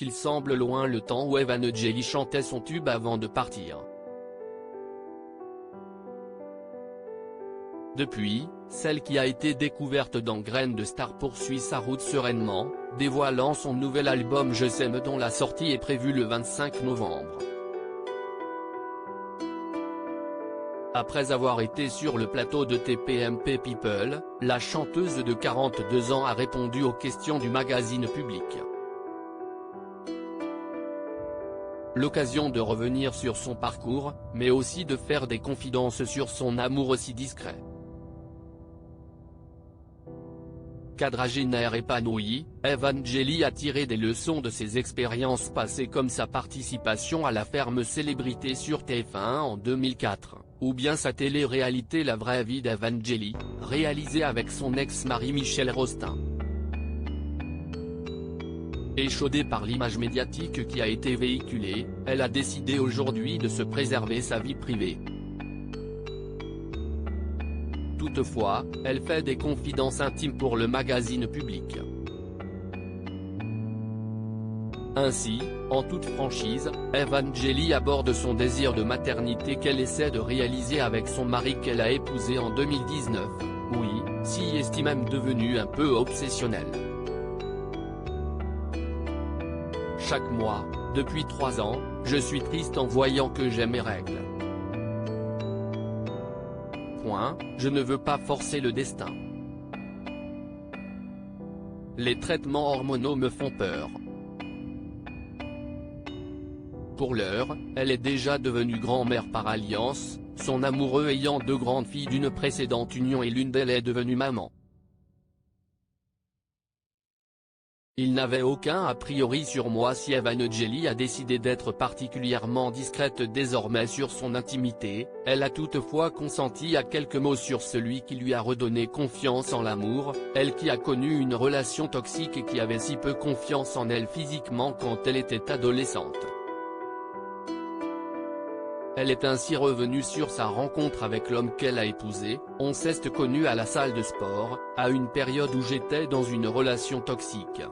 qu'il semble loin le temps où Evangeli chantait son tube avant de partir. Depuis, celle qui a été découverte dans Graines de Star poursuit sa route sereinement, dévoilant son nouvel album Je s'aime dont la sortie est prévue le 25 novembre. Après avoir été sur le plateau de TPMP People, la chanteuse de 42 ans a répondu aux questions du magazine Public. L'occasion de revenir sur son parcours, mais aussi de faire des confidences sur son amour aussi discret. Quadragénaire épanoui, Evangeli a tiré des leçons de ses expériences passées comme sa participation à la ferme Célébrité sur TF1 en 2004, ou bien sa télé-réalité La vraie vie d'Evangeli, réalisée avec son ex-mari Michel Rostin. Échaudée par l'image médiatique qui a été véhiculée, elle a décidé aujourd'hui de se préserver sa vie privée. Toutefois, elle fait des confidences intimes pour le magazine Public. Ainsi, en toute franchise, Evangeli aborde son désir de maternité qu'elle essaie de réaliser avec son mari qu'elle a épousé en 2019, oui, si est même devenu un peu obsessionnel. Chaque mois, depuis 3 ans, je suis triste en voyant que j'ai mes règles. Je ne veux pas forcer le destin. Les traitements hormonaux me font peur. Pour l'heure, elle est déjà devenue grand-mère par alliance, son amoureux ayant 2 grandes filles d'une précédente union et l'une d'elles est devenue maman. Il n'avait aucun a priori sur moi si Evangeli a décidé d'être particulièrement discrète désormais sur son intimité, elle a toutefois consenti à quelques mots sur celui qui lui a redonné confiance en l'amour, elle qui a connu une relation toxique et qui avait si peu confiance en elle physiquement quand elle était adolescente. Elle est ainsi revenue sur sa rencontre avec l'homme qu'elle a épousé, on s'est connus à la salle de sport, à une période où j'étais dans une relation toxique.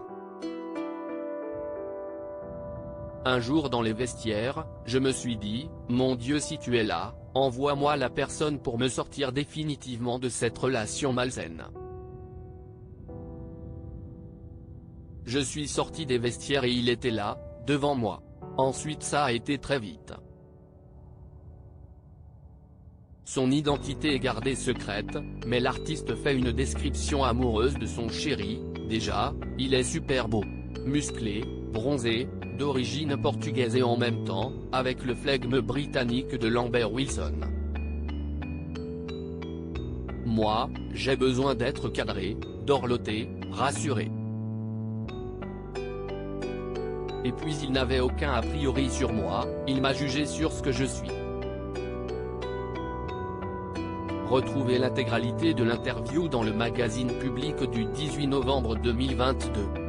Un jour dans les vestiaires, je me suis dit, mon Dieu si tu es là, envoie-moi la personne pour me sortir définitivement de cette relation malsaine. Je suis sorti des vestiaires et il était là, devant moi. Ensuite ça a été très vite. Son identité est gardée secrète, mais l'artiste fait une description amoureuse de son chéri. Déjà, il est super beau, musclé, bronzé, d'origine portugaise et en même temps, avec le flegme britannique de Lambert Wilson. Moi, j'ai besoin d'être cadré, dorloté, rassuré. Et puis il n'avait aucun a priori sur moi, il m'a jugé sur ce que je suis. Retrouvez l'intégralité de l'interview dans le magazine Public du 18 novembre 2022.